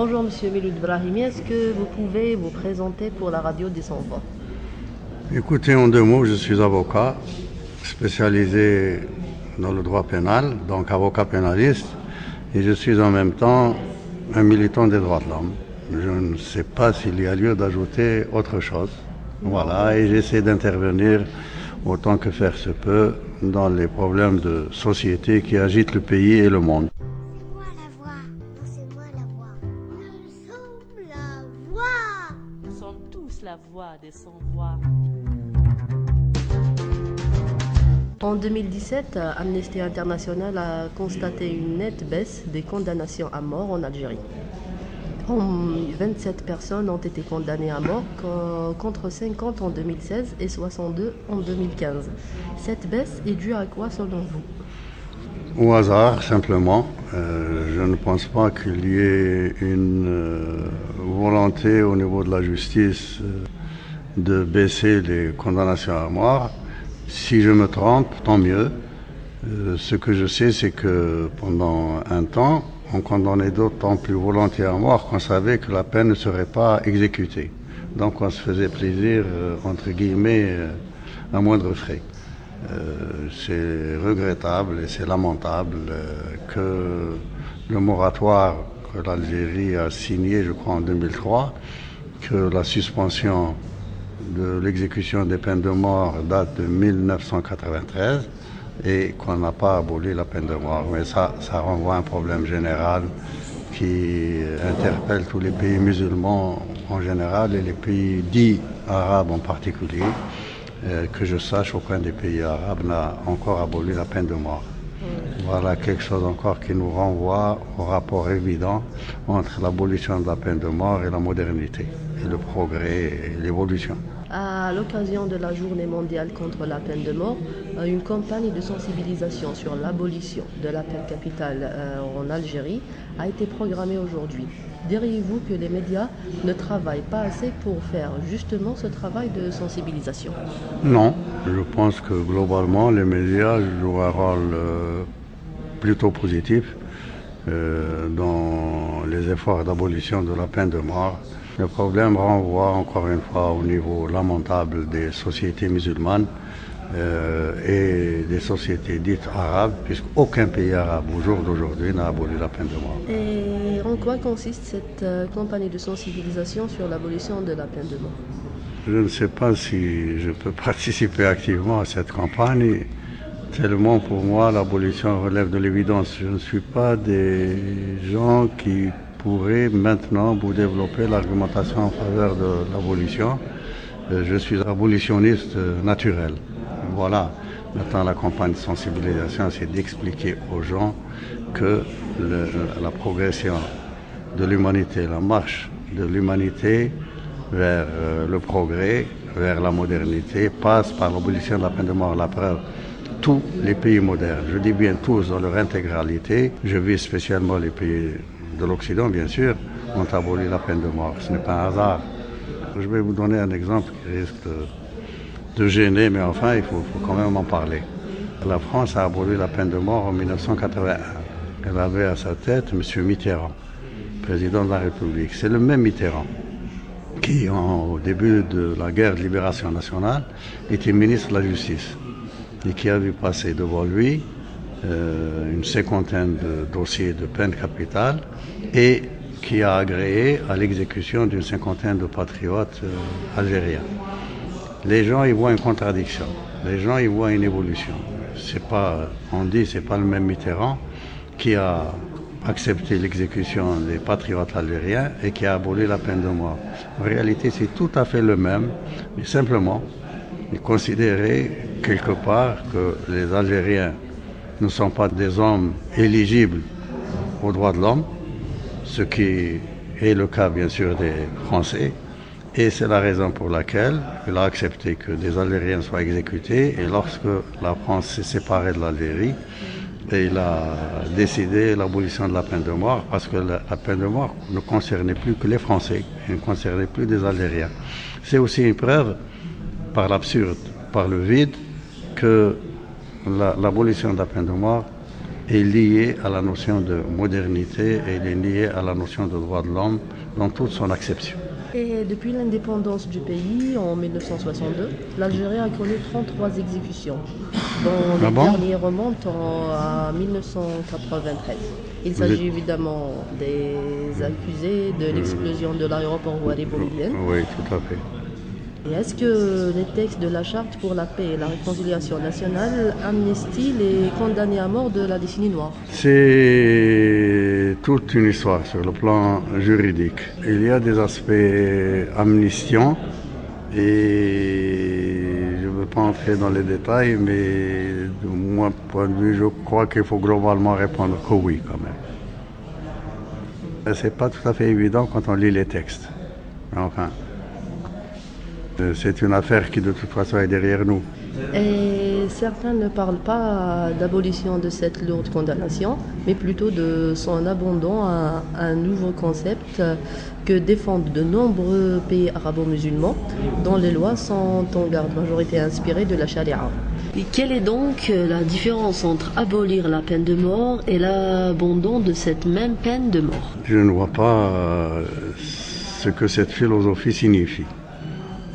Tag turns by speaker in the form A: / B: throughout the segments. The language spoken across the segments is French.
A: Bonjour Monsieur Miloud Brahimi, est-ce que vous pouvez vous présenter pour la radio des sans-voix?
B: Écoutez, en deux mots, je suis avocat spécialisé dans le droit pénal, donc avocat pénaliste, et je suis en même temps un militant des droits de l'homme. Je ne sais pas s'il y a lieu d'ajouter autre chose. Voilà, et j'essaie d'intervenir autant que faire se peut dans les problèmes de société qui agitent le pays et le monde.
C: C'est moi la voix. Nous sommes la voix.
D: Nous sommes tous la voix des sans-voix.
A: En 2017, Amnesty International a constaté une nette baisse des condamnations à mort en Algérie. 27 personnes ont été condamnées à mort contre 50 en 2016 et 62 en 2015. Cette baisse est due à quoi selon vous?
B: Au hasard, simplement. Je ne pense pas qu'il y ait une volonté au niveau de la justice de baisser les condamnations à mort. Si je me trompe, tant mieux. Ce que je sais, c'est que pendant un temps, on condamnait d'autant plus volontiers à mort qu'on savait que la peine ne serait pas exécutée. Donc on se faisait plaisir, entre guillemets, à moindre frais. C'est regrettable et c'est lamentable que le moratoire que l'Algérie a signé, je crois, en 2003, que la suspension de l'exécution des peines de mort date de 1993 et qu'on n'a pas aboli la peine de mort. Mais ça renvoie à un problème général qui interpelle tous les pays musulmans en général et les pays dits arabes en particulier. Que je sache, aucun des pays arabes n'a encore aboli la peine de mort. Voilà quelque chose encore qui nous renvoie au rapport évident entre l'abolition de la peine de mort et la modernité, et le progrès et l'évolution.
A: À l'occasion de la journée mondiale contre la peine de mort, une campagne de sensibilisation sur l'abolition de la peine capitale en Algérie a été programmée aujourd'hui. Diriez-vous que les médias ne travaillent pas assez pour faire justement ce travail de sensibilisation?
B: Non, je pense que globalement les médias jouent un rôle plutôt positif dans les efforts d'abolition de la peine de mort. Le problème renvoie encore une fois au niveau lamentable des sociétés musulmanes et des sociétés dites arabes, puisqu'aucun pays arabe au jour d'aujourd'hui n'a aboli la peine de mort.
A: Et en quoi consiste cette campagne de sensibilisation sur l'abolition de la peine de mort?
B: Je ne sais pas si je peux participer activement à cette campagne, tellement pour moi l'abolition relève de l'évidence. Je ne suis pas des gens qui pourraient maintenant vous développer l'argumentation en faveur de l'abolition. Je suis abolitionniste naturel. Voilà. Maintenant, la campagne de sensibilisation, c'est d'expliquer aux gens que la progression de l'humanité, la marche de l'humanité vers le progrès, vers la modernité, passe par l'abolition de la peine de mort. La preuve, tous les pays modernes, je dis bien tous dans leur intégralité, je vise spécialement les pays de l'Occident, bien sûr, ont aboli la peine de mort. Ce n'est pas un hasard. Je vais vous donner un exemple qui risque de gêner, mais enfin, il faut quand même en parler. La France a aboli la peine de mort en 1981. Elle avait à sa tête M. Mitterrand, président de la République. C'est le même Mitterrand qui, au début de la guerre de libération nationale, était ministre de la Justice et qui a vu passer devant lui une cinquantaine de dossiers de peine capitale et qui a agréé à l'exécution d'une cinquantaine de patriotes algériens. Les gens y voient une contradiction, les gens y voient une évolution. On dit c'est pas le même Mitterrand qui a accepté l'exécution des patriotes algériens et qui a aboli la peine de mort. En réalité, c'est tout à fait le même, mais simplement, il considérait quelque part que les Algériens ne sont pas des hommes éligibles aux droits de l'homme, ce qui est le cas bien sûr des Français, et c'est la raison pour laquelle il a accepté que des Algériens soient exécutés, et lorsque la France s'est séparée de l'Algérie, il a décidé l'abolition de la peine de mort, parce que la peine de mort ne concernait plus que les Français, elle ne concernait plus des Algériens. C'est aussi une preuve, par l'absurde, par le vide, que l'abolition de la peine de mort est lié à la notion de modernité et il est lié à la notion de droit de l'homme dans toute son acception.
A: Et depuis l'indépendance du pays en 1962, l'Algérie a connu 33 exécutions, dont les derniers remontent à 1993. Il s'agit évidemment des accusés de l'explosion de l'aéroport Ouari Boumediene.
B: Oui, tout à fait.
A: Et est-ce que les textes de la Charte pour la paix et la réconciliation nationale amnestient les condamnés à mort de la décennie noire?
B: C'est toute une histoire sur le plan juridique. Il y a des aspects amnistiants et je ne veux pas entrer dans les détails, mais de mon point de vue, je crois qu'il faut globalement répondre que oui quand même. C'est pas tout à fait évident quand on lit les textes. Enfin, c'est une affaire qui de toute façon est derrière nous.
A: Et certains ne parlent pas d'abolition de cette lourde condamnation, mais plutôt de son abandon à un nouveau concept que défendent de nombreux pays arabo-musulmans, dont les lois sont en grande majorité inspirées de la charia. Et quelle est donc la différence entre abolir la peine de mort et l'abandon de cette même peine de mort?
B: Je ne vois pas ce que cette philosophie signifie.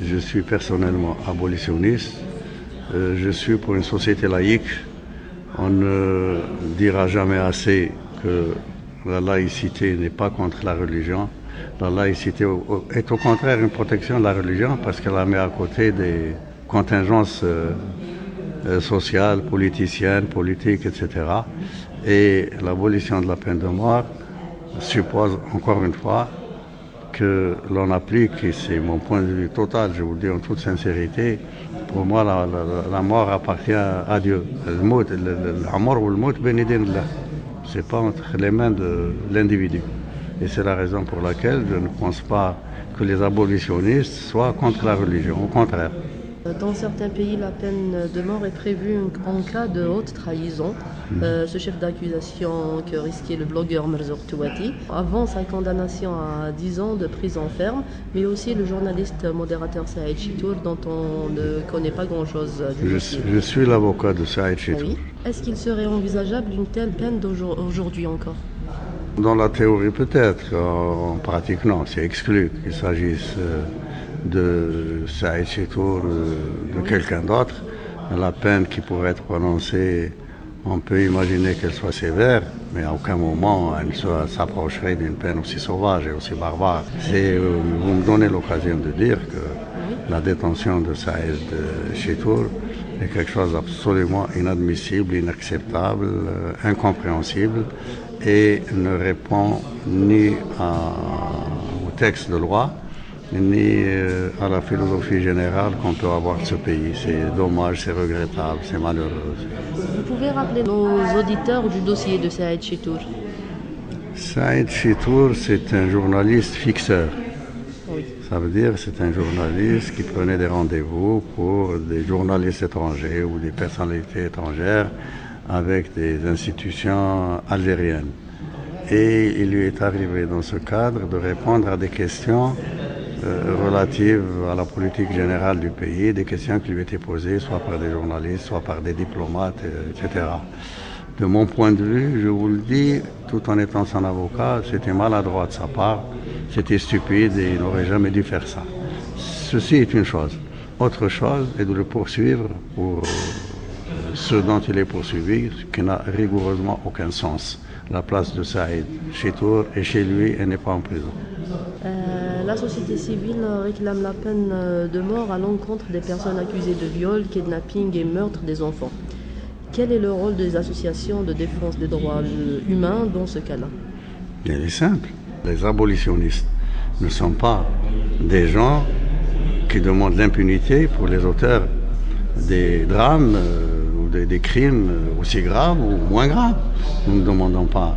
B: Je suis personnellement abolitionniste. Je suis pour une société laïque. On ne dira jamais assez que la laïcité n'est pas contre la religion. La laïcité est au contraire une protection de la religion parce qu'elle la met à côté des contingences sociales, politiciennes, politiques, etc. Et l'abolition de la peine de mort suppose encore une fois que l'on applique, et c'est mon point de vue total, je vous le dis en toute sincérité, pour moi la mort appartient à Dieu. La mort ou le mout, c'est pas entre les mains de l'individu. Et c'est la raison pour laquelle je ne pense pas que les abolitionnistes soient contre la religion, au contraire.
A: Dans certains pays, la peine de mort est prévue en cas de haute trahison. Ce chef d'accusation que risquait le blogueur Merzouk Touati avant sa condamnation à 10 ans de prison ferme, mais aussi le journaliste modérateur Saïd Chitour dont on ne connaît pas grand-chose du dossier.
B: Je suis l'avocat de Saïd Chitour.
A: Oui. Est-ce qu'il serait envisageable une telle peine aujourd'hui encore?
B: Dans la théorie peut-être, en pratique non, c'est exclu qu'il s'agisse de Saïd Chitour, de quelqu'un d'autre. La peine qui pourrait être prononcée, on peut imaginer qu'elle soit sévère, mais à aucun moment elle s'approcherait d'une peine aussi sauvage et aussi barbare. Vous me donnez l'occasion de dire que la détention de Saïd Chitour est quelque chose d'absolument inadmissible, inacceptable, incompréhensible et ne répond ni au texte de loi, ni à la philosophie générale qu'on peut avoir de ce pays. C'est dommage, c'est regrettable, c'est malheureux.
A: Vous pouvez rappeler nos auditeurs du dossier de Saïd Chitour?
B: Saïd Chitour, c'est un journaliste fixeur.
A: Oui.
B: Ça veut dire que c'est un journaliste qui prenait des rendez-vous pour des journalistes étrangers ou des personnalités étrangères avec des institutions algériennes. Et il lui est arrivé dans ce cadre de répondre à des questions relatives à la politique générale du pays, des questions qui lui étaient posées soit par des journalistes, soit par des diplomates, etc. De mon point de vue, je vous le dis, tout en étant son avocat, c'était maladroit de sa part, c'était stupide et il n'aurait jamais dû faire ça. Ceci est une chose. Autre chose est de le poursuivre pour ce dont il est poursuivi, ce qui n'a rigoureusement aucun sens. La place de Saïd Chitour est chez lui et n'est pas en prison.
A: La société civile réclame la peine de mort à l'encontre des personnes accusées de viol, kidnapping et meurtre des enfants. Quel est le rôle des associations de défense des droits humains dans ce cas-là?
B: Il est simple. Les abolitionnistes ne sont pas des gens qui demandent l'impunité pour les auteurs des drames ou des crimes aussi graves ou moins graves. Nous ne demandons pas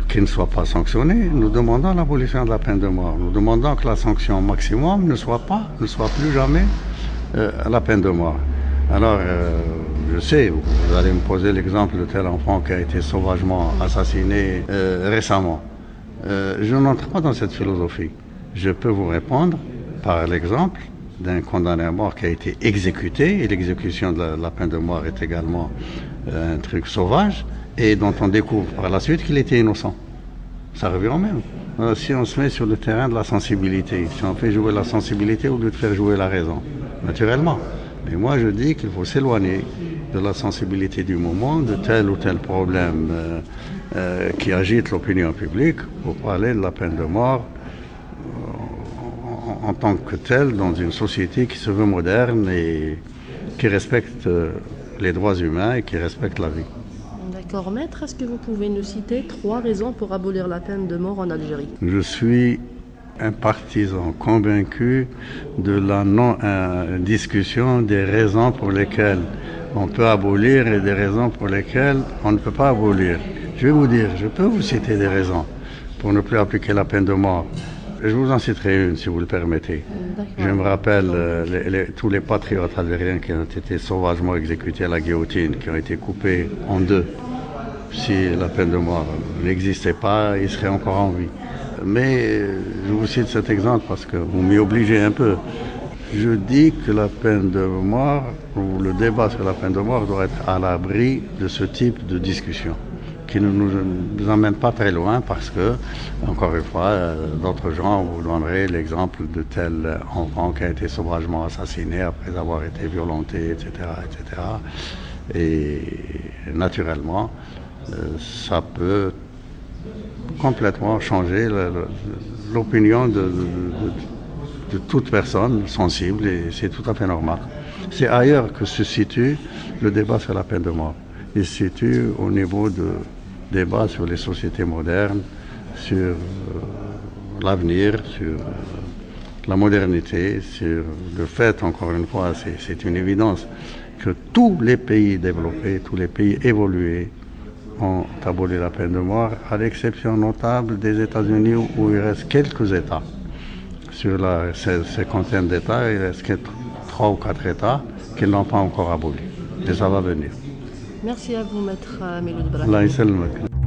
B: qu'ils ne soient pas sanctionnés, nous demandons l'abolition de la peine de mort. Nous demandons que la sanction maximum ne soit plus jamais la peine de mort. Alors, je sais, vous allez me poser l'exemple de tel enfant qui a été sauvagement assassiné récemment. Je n'entre pas dans cette philosophie. Je peux vous répondre par l'exemple d'un condamné à mort qui a été exécuté, et l'exécution de la peine de mort est également un truc sauvage, et dont on découvre par la suite qu'il était innocent. Ça revient au même. Si on se met sur le terrain de la sensibilité, si on fait jouer la sensibilité au lieu de faire jouer la raison, naturellement. Mais moi je dis qu'il faut s'éloigner de la sensibilité du moment, de tel ou tel problème qui agite l'opinion publique, pour parler de la peine de mort en tant que telle dans une société qui se veut moderne et qui respecte les droits humains et qui respecte la vie.
A: D'accord, maître, est-ce que vous pouvez nous citer 3 raisons pour abolir la peine de mort en Algérie?
B: Je suis un partisan convaincu de la non-discussion des raisons pour lesquelles on peut abolir et des raisons pour lesquelles on ne peut pas abolir. Je vais vous dire, je peux vous citer des raisons pour ne plus appliquer la peine de mort. Je vous en citerai une, si vous le permettez. Je me rappelle tous les patriotes algériens qui ont été sauvagement exécutés à la guillotine, qui ont été coupés en 2. Si la peine de mort n'existait pas, ils seraient encore en vie. Mais je vous cite cet exemple parce que vous m'y obligez un peu. Je dis que la peine de mort, ou le débat sur la peine de mort, doit être à l'abri de ce type de discussion, qui ne nous emmène pas très loin parce que, encore une fois, d'autres gens vous donneraient l'exemple de tel enfant qui a été sauvagement assassiné après avoir été violenté, etc., etc. Et naturellement, ça peut complètement changer l'opinion de toute personne sensible, et c'est tout à fait normal. C'est ailleurs que se situe le débat sur la peine de mort. Il se situe au niveau de débat sur les sociétés modernes, sur l'avenir, sur la modernité, sur le fait, encore une fois, c'est une évidence, que tous les pays développés, tous les pays évolués ont aboli la peine de mort, à l'exception notable des États-Unis où il reste quelques États. Sur la cinquantaine d'États, il reste 3 ou 4 États qui n'ont pas encore aboli. Et ça va venir.
A: Merci à vous, maître Miloud Brahim.
B: Allah يسلمك.